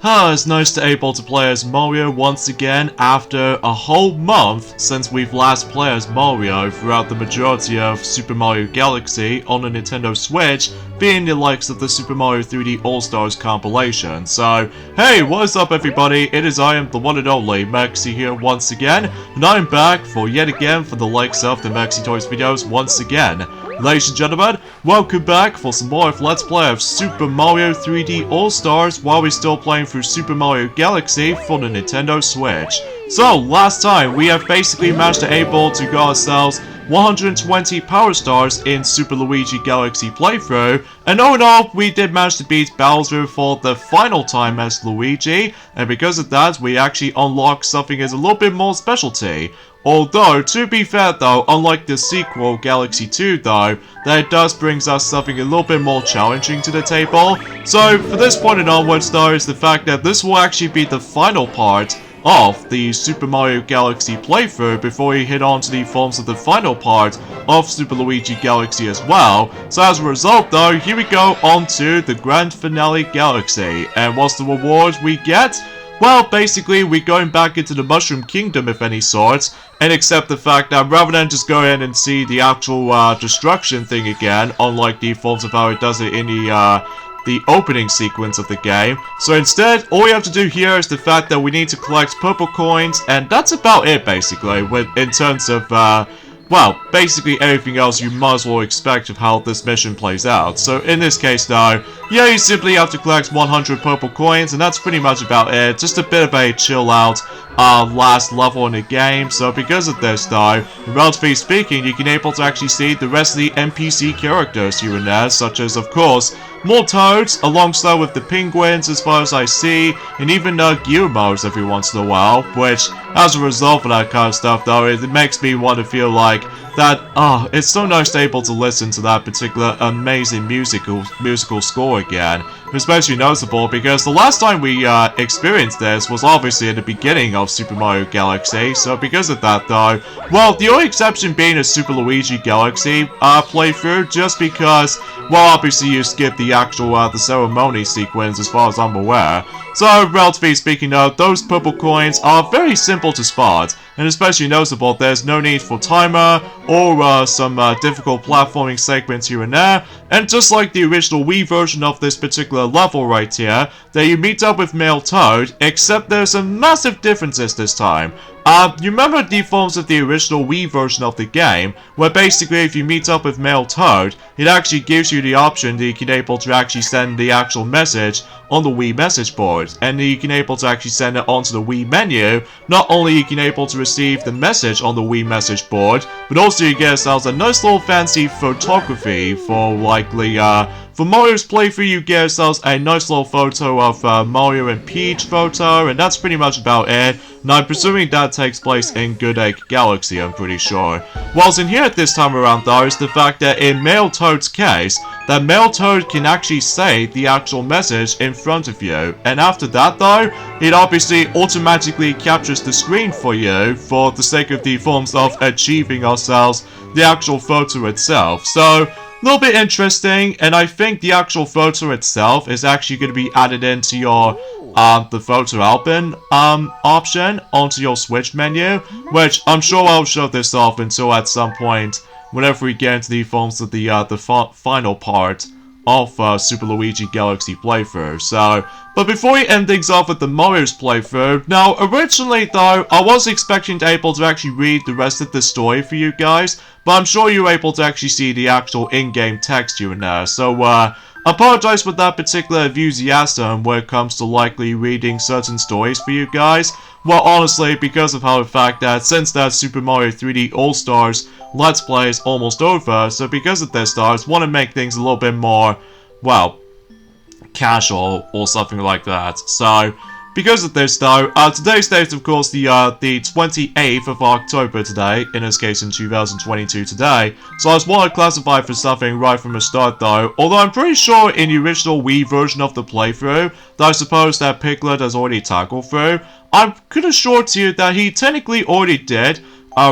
It's nice to able to play as Mario once again after a whole month since we've last played as Mario throughout the majority of Super Mario Galaxy on the Nintendo Switch, being the likes of the Super Mario 3D All-Stars compilation. So, hey, what is up everybody? It is I am the one and only Maxi here once again, and I am back for yet again for the likes of the Maxi Toys videos once again. Ladies and gentlemen, welcome back for some more of Let's Play of Super Mario 3D All-Stars while we're still playing through Super Mario Galaxy for the Nintendo Switch. So, last time we have basically managed to able to get ourselves 120 Power Stars in Super Luigi Galaxy playthrough, and all in all, we did manage to beat Bowser for the final time as Luigi, and because of that, we actually unlocked something as a little bit more specialty. Although, to be fair though, unlike the sequel, Galaxy 2 though, that does brings us something a little bit more challenging to the table. So, for this point and onwards though, is the fact that this will actually be the final part of the Super Mario Galaxy playthrough before we hit on to the forms of the final part of Super Luigi Galaxy as well. So as a result though, here we go on to the Grand Finale Galaxy. And what's the reward we get? Well, basically, we're going back into the Mushroom Kingdom of any sort, and accept the fact that rather than just go in and see the actual destruction thing again, unlike the forms of how it does it in the opening sequence of the game. So instead, all we have to do here is the fact that we need to collect purple coins, and that's about it basically, in terms of, well, basically everything else you might as well expect of how this mission plays out. So in this case though, yeah, you simply have to collect 100 purple coins, and that's pretty much about it. Just a bit of a chill out last level in the game. So because of this though, relatively speaking, you can able to actually see the rest of the NPC characters here and there, such as of course more Toads, alongside with the Penguins as far as I see, and even Guillermo's every once in a while, which as a result of that kind of stuff though, it makes me want to feel like that, it's so nice to be able to listen to that particular amazing musical score again. Especially noticeable because the last time we experienced this was obviously at the beginning of Super Mario Galaxy, so because of that though, well, the only exception being a Super Luigi Galaxy playthrough, just because, well, obviously you skip the actual, the ceremony sequence as far as I'm aware. So, relatively speaking though, those purple coins are very simple to spot, and especially noticeable, there's no need for timer, or some difficult platforming segments here and there, and just like the original Wii version of this particular level right here, that you meet up with male Toad, except there's some massive differences this time. You remember the forms of the original Wii version of the game, where basically if you meet up with male Toad, it actually gives you the option that you can able to actually send the actual message on the Wii message board, and you can able to actually send it onto the Wii menu. Not only you can able to receive the message on the Wii message board, but also you get yourselves a nice little fancy photography for likely, for Mario's playthrough, you get yourselves a nice little photo of Mario and Peach photo, and that's pretty much about it. Now, I'm presuming that takes place in Good Egg Galaxy, I'm pretty sure. Whilst in here at this time around, though, is the fact that in Male Toad's case, that Male Toad can actually say the actual message in front of you. And after that, though, it obviously automatically captures the screen for you for the sake of the forms of achieving ourselves the actual photo itself. So, a little bit interesting, and I think the actual photo itself is actually going to be added into your the photo album option onto your Switch menu, which I'm sure I'll show this off until at some point whenever we get into the forms of the final part of Super Luigi Galaxy playthrough. So, but before we end things off with the Mario's playthrough, now originally though, I was expecting to able to actually read the rest of the story for you guys, but I'm sure you were able to actually see the actual in-game text here and there. So, apologize for that particular enthusiasm when it comes to likely reading certain stories for you guys. Well, honestly, because of how the fact that since that Super Mario 3D All-Stars Let's Play is almost over, so because of this, I just want to make things a little bit more, well, casual or something like that. So, because of this though, today's date is of course the 28th of October today, in this case in 2022 today, so I just want to classify for something right from the start though, although I'm pretty sure in the original Wii version of the playthrough, that I suppose that Piglet has already tackled through, I could assure to you that he technically already did,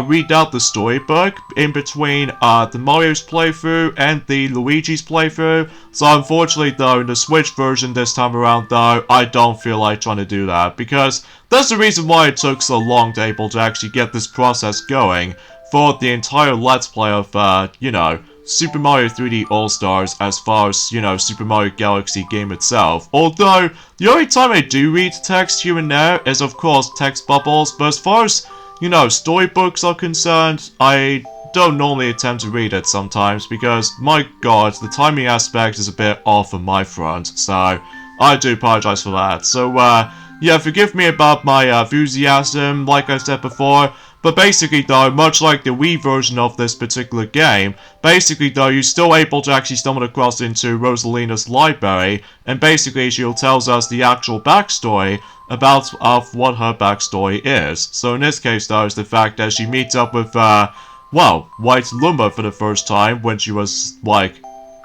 read out the storybook in between the Mario's playthrough and the Luigi's playthrough. So unfortunately though, in the Switch version this time around though, I don't feel like trying to do that, because that's the reason why it took so long to able to actually get this process going for the entire Let's Play of, you know, Super Mario 3D All-Stars as far as, you know, Super Mario Galaxy game itself. Although, the only time I do read text here and there is of course text bubbles, but as far as, you know, storybooks are concerned, I don't normally attempt to read it sometimes because, my god, the timing aspect is a bit off on my front, so I do apologize for that. So, yeah, forgive me about my enthusiasm, like I said before. But basically though, much like the Wii version of this particular game, basically though, you're still able to actually stumble across into Rosalina's library, and basically she tells us the actual backstory about what her backstory is. So in this case though, is the fact that she meets up with, well, White Lumber for the first time when she was, like,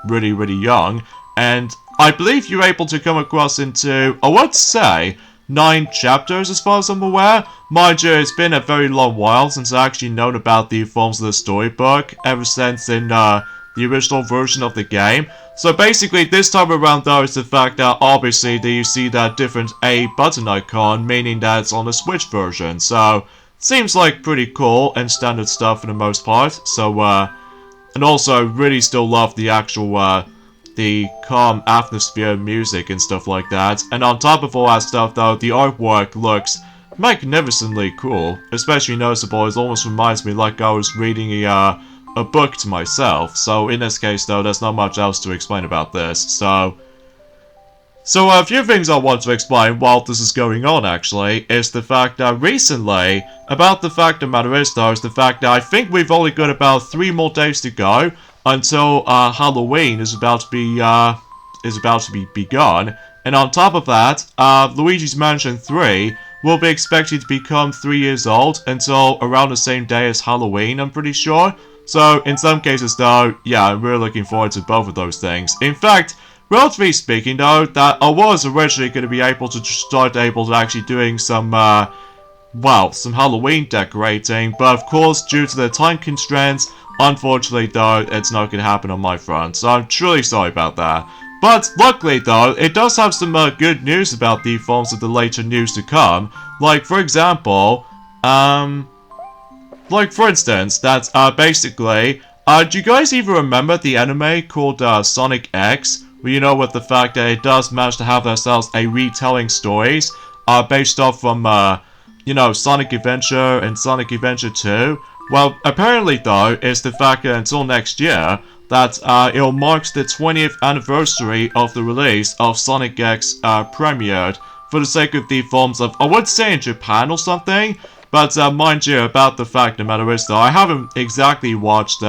really young, and I believe you're able to come across into, I would say, 9 chapters as far as I'm aware. Mind you, it's been a very long while since I actually known about the forms of the storybook, ever since in the original version of the game. So basically, this time around though is the fact that obviously that you see that different A button icon, meaning that it's on the Switch version. So, seems like pretty cool and standard stuff for the most part. So, and also really still love the actual, the calm atmosphere music and stuff like that. And on top of all that stuff though, the artwork looks magnificently cool. Especially noticeable, it almost reminds me like I was reading a book to myself. So in this case though, there's not much else to explain about this. So a few things I want to explain while this is going on actually, is the fact that recently, about the fact of the matter is though, is the fact that I think we've only got about 3 more days to go until Halloween is about to be begun, and on top of that, Luigi's Mansion 3 will be expected to become 3 years old until around the same day as Halloween, I'm pretty sure. So in some cases though, yeah, I'm really looking forward to both of those things. In fact, relatively speaking though, that I was originally going to be able to actually doing some, well, some Halloween decorating, but of course, due to the time constraints, unfortunately though, it's not going to happen on my front, so I'm truly sorry about that. But luckily though, it does have some good news about the forms of the later news to come. Like for example, like for instance, that basically, do you guys even remember the anime called Sonic X? Well, you know, with the fact that it does manage to have themselves a retelling stories, based off from, you know, Sonic Adventure and Sonic Adventure 2. Well, apparently though, it's the fact that until next year, that it'll mark the 20th anniversary of the release of Sonic X premiered, for the sake of the forms of, I would say in Japan or something, but mind you, about the fact, no matter is though, I haven't exactly watched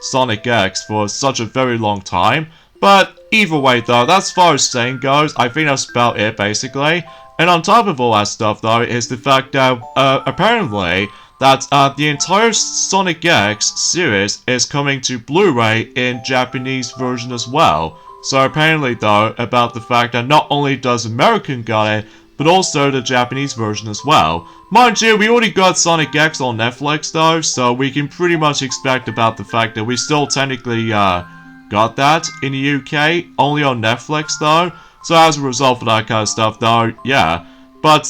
Sonic X for such a very long time, but either way though, that's as far as saying goes, I think that's about it basically. And on top of all that stuff though, is the fact that apparently that the entire Sonic X series is coming to Blu-ray in Japanese version as well. So apparently though, about the fact that not only does American got it, but also the Japanese version as well. Mind you, we already got Sonic X on Netflix though, so we can pretty much expect about the fact that we still technically got that in the UK, only on Netflix though. So as a result of that kind of stuff though, yeah. But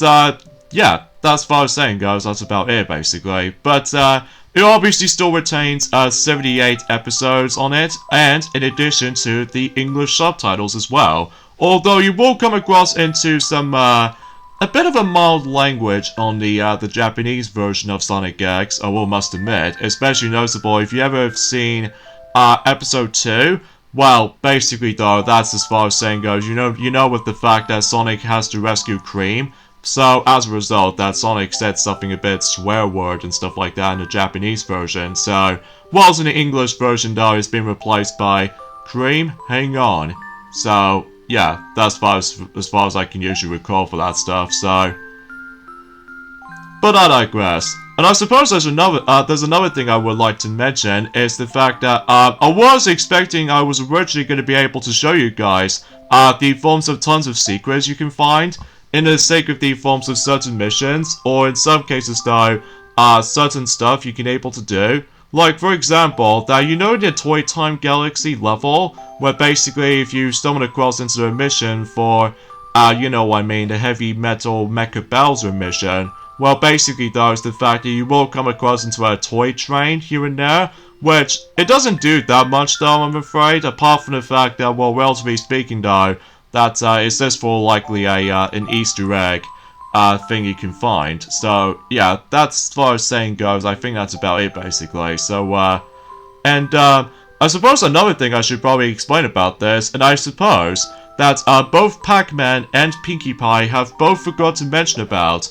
yeah, that's as far as saying goes, that's about it basically. But it obviously still retains 78 episodes on it, and in addition to the English subtitles as well. Although you will come across into some a bit of a mild language on the Japanese version of Sonic X, I will must admit, especially noticeable if you ever have seen episode 2. Well, basically though, that's as far as saying goes. You know with the fact that Sonic has to rescue Cream. So, as a result, that Sonic said something a bit swear word and stuff like that in the Japanese version. So, whilst in the English version, though, it's been replaced by Cream, hang on. So, yeah, that's as far as I can usually recall for that stuff, so. But I digress. And I suppose there's another thing I would like to mention, is the fact that, I was originally going to be able to show you guys, the forms of tons of secrets you can find, in the sake of the forms of certain missions, or in some cases though, certain stuff you can able to do. Like, for example, that you know the Toy Time Galaxy level, where basically if you stumble across into a mission for, you know what I mean, the Heavy Metal Mecha Bowser mission, well, basically though, is the fact that you will come across into a toy train here and there, which, it doesn't do that much though, I'm afraid, apart from the fact that, well, relatively speaking though, that it's just for likely an Easter egg thing you can find. So, yeah, that's as far as saying goes. I think that's about it, basically. So, I suppose another thing I should probably explain about this, and I suppose that both Pac-Man and Pinkie Pie have both forgot to mention about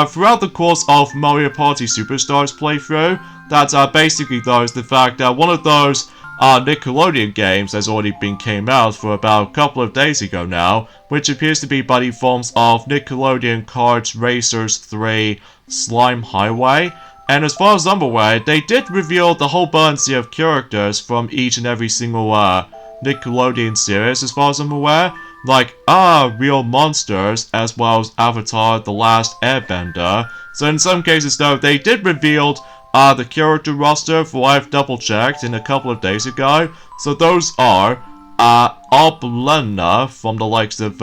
throughout the course of Mario Party Superstars playthrough, that basically though is the fact that one of those Nickelodeon games has already came out for about a couple of days ago now, which appears to be by the forms of Nickelodeon Kart Racers 3 Slime Highway. And as far as I'm aware, they did reveal the whole bunch of characters from each and every single Nickelodeon series, as far as I'm aware. Like, real monsters, as well as Avatar The Last Airbender. So in some cases though, they did reveal the character roster for what I've double checked in a couple of days ago. So those are Arblena from the likes of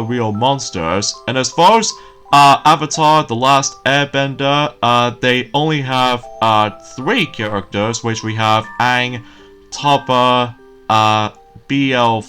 Real Monsters. And as far as Avatar The Last Airbender, they only have 3 characters, which we have Aang, Topper, BL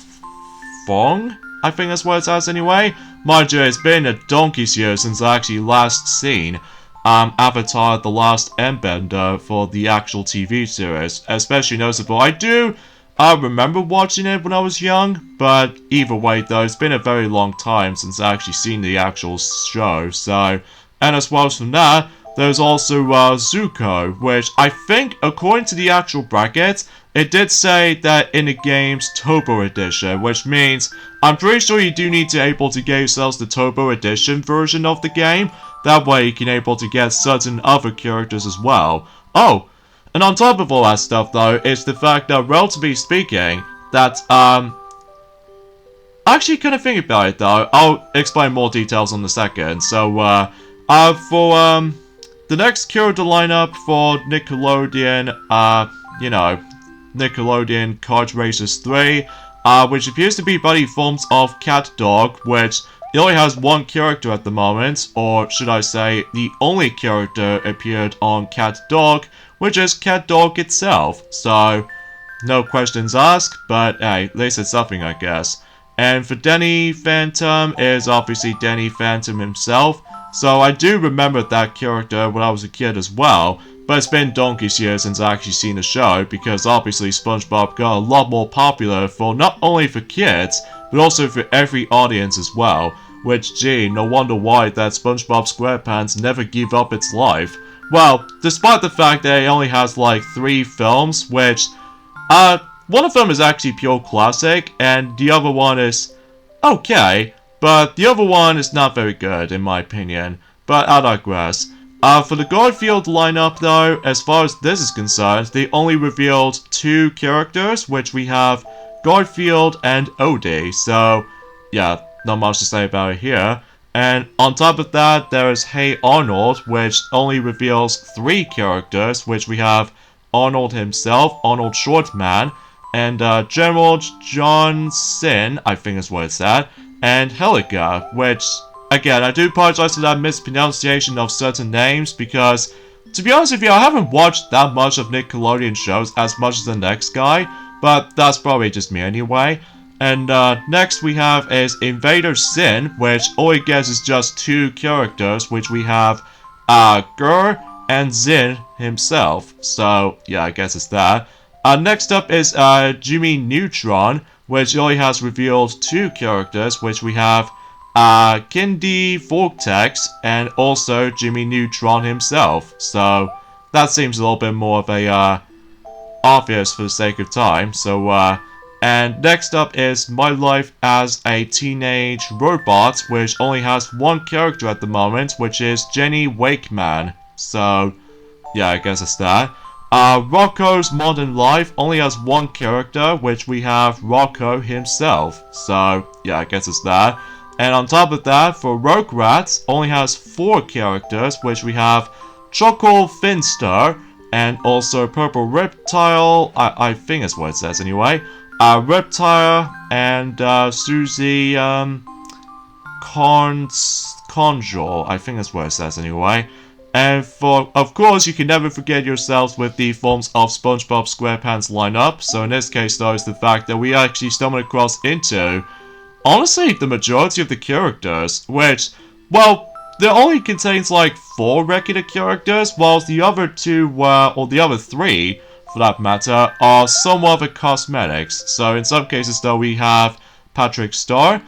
Fong, I think that's what it says anyway. Mind you, it's been a donkey's year since I actually last seen Avatar The Last Airbender for the actual TV series. Especially noticeable. I do remember watching it when I was young, but either way though, it's been a very long time since I actually seen the actual show. So, and as well as from that, there's also Zuko, which I think, according to the actual brackets, it did say that in the game's Turbo Edition, which means I'm pretty sure you do need to able to get yourselves the Turbo Edition version of the game. That way you can able to get certain other characters as well. Oh, and on top of all that stuff though, is the fact that, relatively speaking, that, actually kind of think about it though, I'll explain more details in a second. So, for, the next character lineup for Nickelodeon, you know, Nickelodeon Kart Racers 3, which appears to be by the forms of Cat Dog, which it only has one character at the moment, or should I say, the only character appeared on Cat Dog, which is Cat Dog itself. So, no questions asked, but hey, at least it's something, I guess. And for Danny Phantom is obviously Danny Phantom himself. So I do remember that character when I was a kid as well, but it's been donkey's years since I actually seen the show, because obviously SpongeBob got a lot more popular for not only for kids, but also for every audience as well. Which, gee, no wonder why that SpongeBob SquarePants never give up its life. Well, despite the fact that it only has like 3 films, which, one of them is actually pure classic, and the other one is okay. But the other one is not very good, in my opinion. But I digress. For the Garfield lineup, though, as far as this is concerned, they only revealed 2 characters, which we have Garfield and Odie. So, yeah, not much to say about it here. And on top of that, there is Hey Arnold, which only reveals 3 characters, which we have Arnold himself, Arnold Shortman, and General Johnson, I think is what it's at, and Helica, which, again, I do apologize for that mispronunciation of certain names, because, to be honest with you, I haven't watched that much of Nickelodeon shows as much as the next guy, but that's probably just me anyway. And next we have is Invader Sin, which all it gets is just 2 characters, which we have Gur and Zin himself. So, yeah, I guess it's that. Next up is Jimmy Neutron, which only has revealed 2 characters, which we have Kindy Vortex and also Jimmy Neutron himself. So that seems a little bit more of a obvious for the sake of time. So and next up is My Life as a Teenage Robot, which only has 1 character at the moment, which is Jenny Wakeman. So yeah, I guess it's that. Rocco's Modern Life only has 1 character, which we have Rocco himself. So, yeah, I guess it's that. And on top of that, for Rugrats, only has 4 characters, which we have Choco Finster, and also Purple Reptile, I think that's what it says anyway, Reptile, and Susie, Conjure, I think that's what it says anyway. And of course, you can never forget yourselves with the forms of SpongeBob SquarePants lineup. So in this case, though, is the fact that we actually stumbled across into, honestly, the majority of the characters, which, well, there only contains like 4 regular characters, whilst the other 2, or the other 3, for that matter, are somewhat of a cosmetics. So in some cases, though, we have Patrick Star,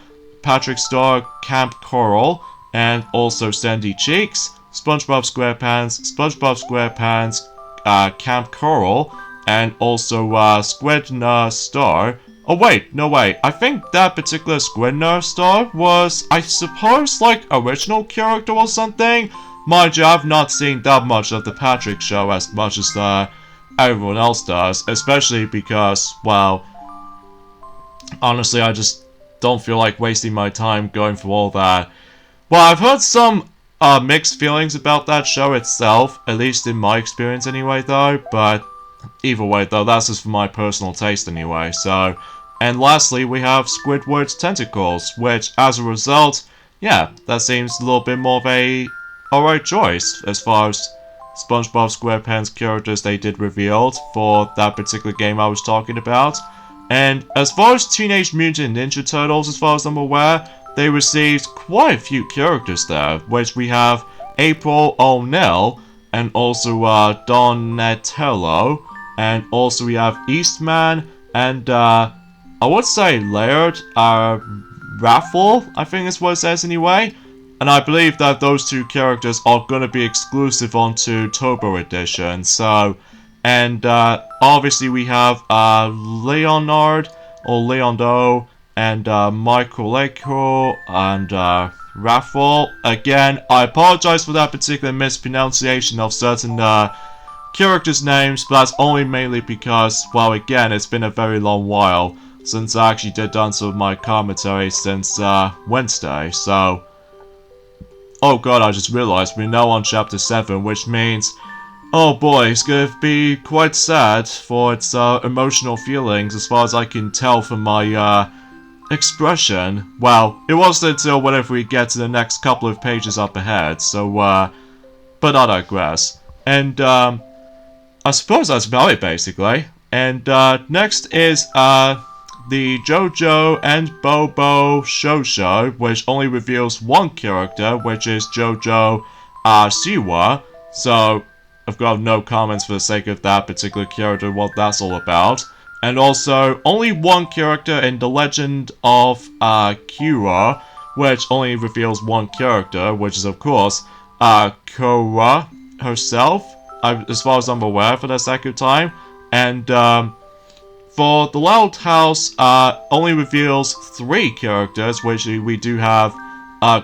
Camp Coral, and also Sandy Cheeks, SpongeBob SquarePants, Camp Coral, and also Squidna Star. Oh wait, no wait, I think that particular Squidna Star was, I suppose, like, original character or something? Mind you, I've not seen that much of the Patrick show as much as everyone else does, especially because, well, honestly, I just don't feel like wasting my time going through all that. Well, I've heard some mixed feelings about that show itself, at least in my experience anyway, though, but either way, though, that's just for my personal taste anyway, so. And lastly, we have Squidward's Tentacles, which, as a result, yeah, that seems a little bit more of a alright choice, as far as SpongeBob SquarePants characters they did revealed for that particular game I was talking about. And as far as Teenage Mutant Ninja Turtles, as far as I'm aware, they received quite a few characters there, which we have April O'Neil, and also Donatello, and also we have Eastman, and I would say Laird, Raffle, I think is what it says anyway. And I believe that those 2 characters are going to be exclusive onto Turbo Edition, so. And obviously we have Leonard, or Leondo, and Michael Leko, and Raffle. Again, I apologize for that particular mispronunciation of certain characters' names, but that's only mainly because, well, again, it's been a very long while since I actually did done some of my commentary since Wednesday, so. Oh god, I just realized we're now on chapter 7, which means, oh boy, it's gonna be quite sad for its emotional feelings, as far as I can tell from my expression. Well, it wasn't until whenever we get to the next couple of pages up ahead, so but I digress. And I suppose that's about it, basically. And next is the JoJo and Bobo Show, which only reveals 1 character, which is JoJo Siwa. So I've got no comments for the sake of that particular character, what that's all about. And also, only 1 character in The Legend of Kira, which only reveals 1 character, which is of course Korra herself, as far as I'm aware for the sake of time. And for The Loud House, only reveals 3 characters, which we do have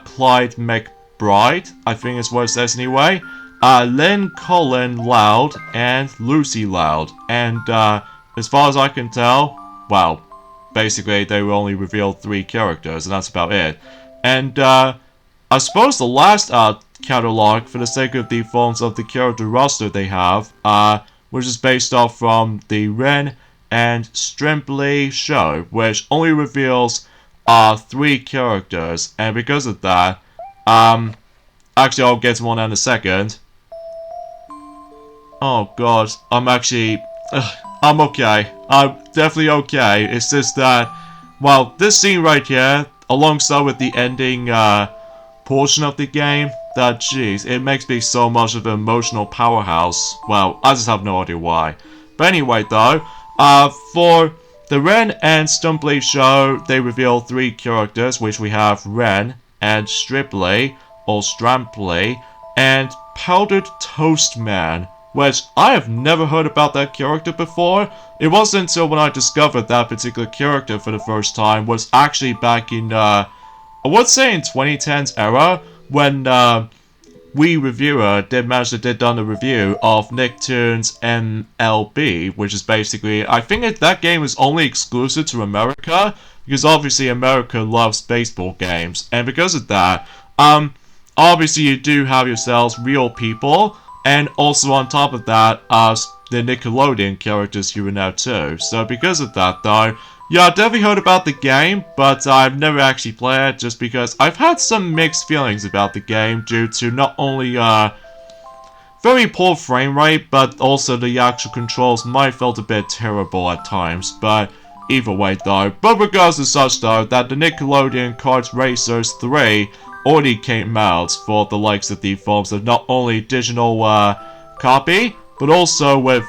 Clyde McBride, I think is what it says anyway, Lynn Cullen Loud, and Lucy Loud. And as far as I can tell, well, basically they will only reveal 3 characters, and that's about it. And I suppose the last catalog, for the sake of the forms of the character roster they have, which is based off from the Ren and Stimpy show, which only reveals 3 characters, and because of that, actually I'll get to one in a second. Oh god, I'm actually, I'm okay. I'm definitely okay. It's just that, well, this scene right here, alongside with the ending portion of the game, that jeez, it makes me so much of an emotional powerhouse. Well, I just have no idea why. But anyway though, for the Ren and Stimpy show, they reveal 3 characters, which we have Ren and Stripley, or Stramply, and Powdered Toast Man, which I have never heard about that character before. It wasn't until when I discovered that particular character for the first time, was actually back in, I would say in 2010's era, when we reviewer did manage to done a review of Nicktoons MLB, which is basically, I think that game is only exclusive to America, because obviously America loves baseball games, and because of that, obviously you do have yourselves real people and also on top of that, the Nickelodeon characters here and now too. So because of that though, yeah, I've definitely heard about the game, but I've never actually played it just because I've had some mixed feelings about the game due to not only, very poor frame rate, but also the actual controls might have felt a bit terrible at times, but either way though. But regardless of such though, that the Nickelodeon Kart Racers 3 already came out for the likes of the forms of not only digital copy, but also with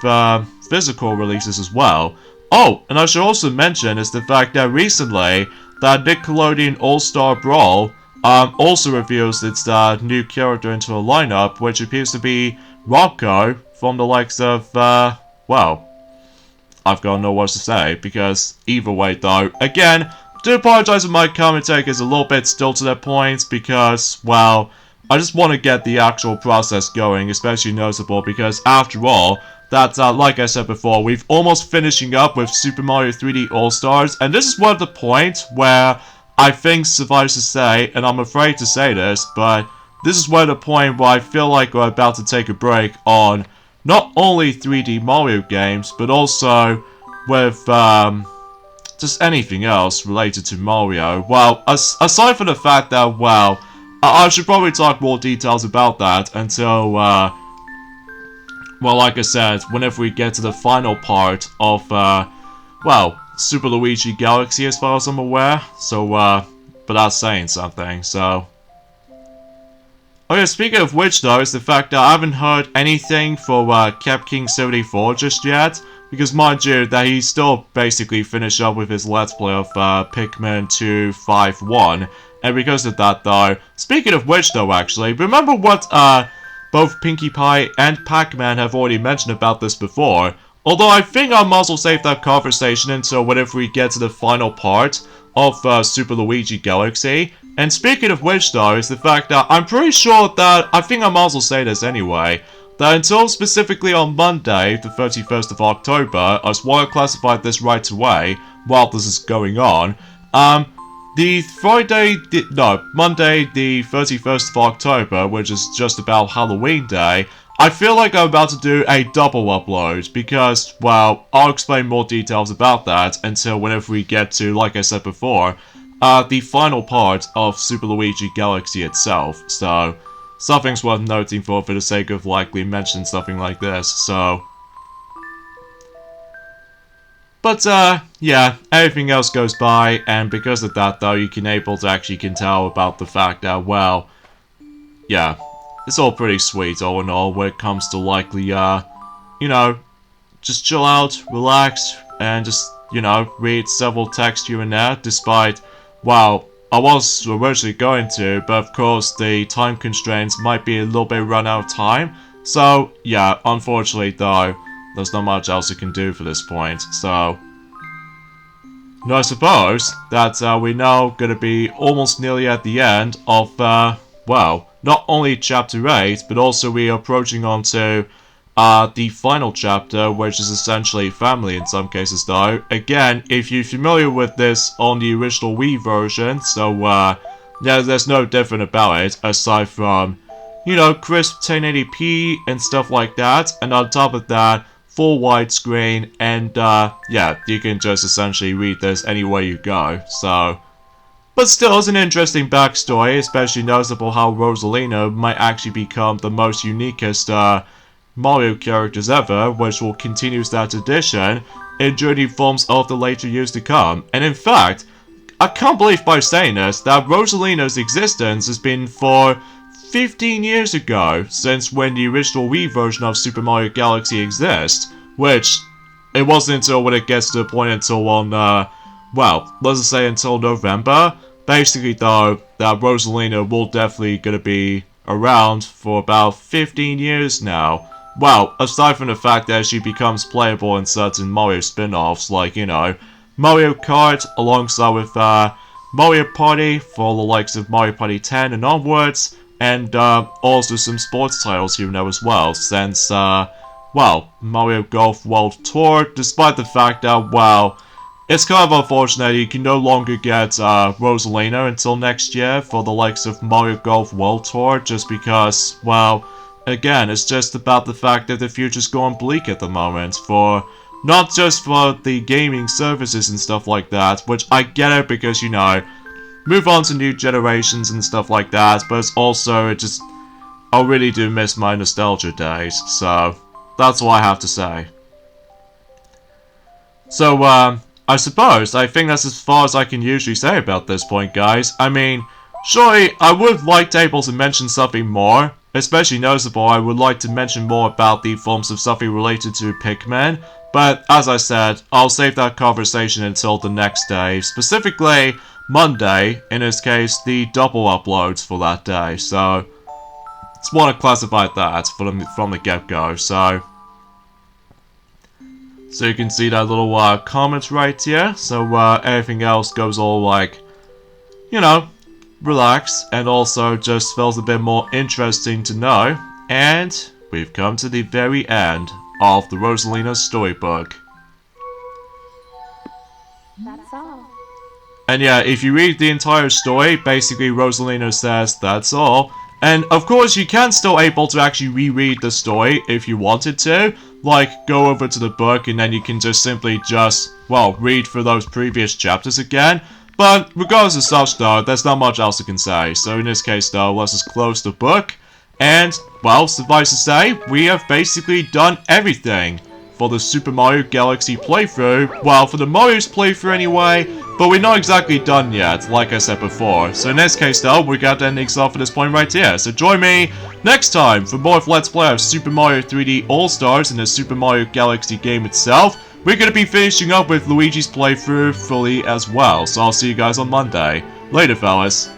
physical releases as well. Oh, and I should also mention is the fact that recently, that Nickelodeon All-Star Brawl also reveals its new character into a lineup, which appears to be Rocco from the likes of, well, I've got no words to say, because either way though, again, do apologize if my comment take is a little bit still to that point, because, well, I just want to get the actual process going, especially noticeable, because after all, that, like I said before, we've almost finishing up with Super Mario 3D All-Stars, and this is one of the points where I think, suffice to say, and I'm afraid to say this, but this is where the point where I feel like we're about to take a break on not only 3D Mario games, but also with just anything else related to Mario. Well, aside from the fact that, well, I should probably talk more details about that until, well, like I said, whenever we get to the final part of, well, Super Luigi Galaxy as far as I'm aware, so, but that's saying something, so. Okay, speaking of which though, is the fact that I haven't heard anything for, Cap King 74 just yet, because mind you, that he's still basically finished up with his Let's Play of, Pikmin 251, and because of that though, speaking of which though actually, remember what, both Pinkie Pie and Pac-Man have already mentioned about this before. Although I think I might as well save that conversation until whenever we get to the final part of Super Luigi Galaxy. And speaking of which though, is the fact that I'm pretty sure that, I think I might as well say this anyway, that until specifically on Monday, the 31st of October, as well I classified this right away, while this is going on, Monday the 31st of October, which is just about Halloween Day, I feel like I'm about to do a double upload, because, well, I'll explain more details about that until whenever we get to, like I said before, the final part of Super Luigi Galaxy itself, so something's worth noting for the sake of likely mentioning something like this, so. But, yeah, everything else goes by, and because of that, though, you can tell about the fact that, well, yeah, it's all pretty sweet, all in all, when it comes to likely, you know, just chill out, relax, and just, you know, read several texts here and there, despite, well, I was originally going to, but of course, the time constraints might be a little bit run out of time, so, yeah, unfortunately, though, there's not much else you can do for this point, so. Now I suppose that we're now gonna be almost nearly at the end of, well, not only Chapter 8, but also we are approaching onto the final chapter, which is essentially family in some cases though. Again, if you're familiar with this on the original Wii version, so, yeah, there's no different about it, aside from, you know, crisp 1080p and stuff like that, and on top of that, full widescreen, and, yeah, you can just essentially read this anywhere you go, so. But still, it's an interesting backstory, especially noticeable how Rosalina might actually become the most uniquest, Mario characters ever, which will continue that tradition in journey forms of the later years to come. And in fact, I can't believe by saying this, that Rosalina's existence has been for 15 years ago, since when the original Wii version of Super Mario Galaxy exists, which, it wasn't until when it gets to the point until on, well, let's just say until November. Basically though, that Rosalina will definitely gonna be around for about 15 years now. Well, aside from the fact that she becomes playable in certain Mario spin-offs, like, you know, Mario Kart, alongside with, Mario Party, for the likes of Mario Party 10 and onwards, and also some sports titles here and there as well, since, well, Mario Golf World Tour, despite the fact that, well, it's kind of unfortunate you can no longer get Rosalina until next year for the likes of Mario Golf World Tour, just because, well, again, it's just about the fact that the future's going bleak at the moment for not just for the gaming services and stuff like that, which I get it because, you know, move on to new generations and stuff like that, but it's also, I really do miss my nostalgia days, so that's all I have to say. So, I suppose, I think that's as far as I can usually say about this point, guys. I mean, surely, I would like to be able to mention something more. Especially noticeable, I would like to mention more about the forms of something related to Pikmin. But, as I said, I'll save that conversation until the next day. Specifically, Monday, in this case, the double uploads for that day. So, just want to classify that from the get-go, so you can see that little comment right here. So everything else goes all like, you know, relax, and also just feels a bit more interesting to know. And we've come to the very end of the Rosalina storybook. That's all. And yeah, if you read the entire story, basically Rosalina says that's all. And of course, you can still able to actually reread the story if you wanted to. Like, go over to the book and then you can just simply well, read through those previous chapters again. But regardless of such though, there's not much else I can say. So in this case though, let's just close the book. And, well, suffice to say, we have basically done everything for the Super Mario Galaxy playthrough. Well, for the Mario's playthrough anyway, but we're not exactly done yet, like I said before. So in this case though, we got to end things off at this point right here. So join me next time for more of Let's Play of Super Mario 3D All-Stars and the Super Mario Galaxy game itself. We're going to be finishing up with Luigi's playthrough fully as well. So I'll see you guys on Monday. Later, fellas.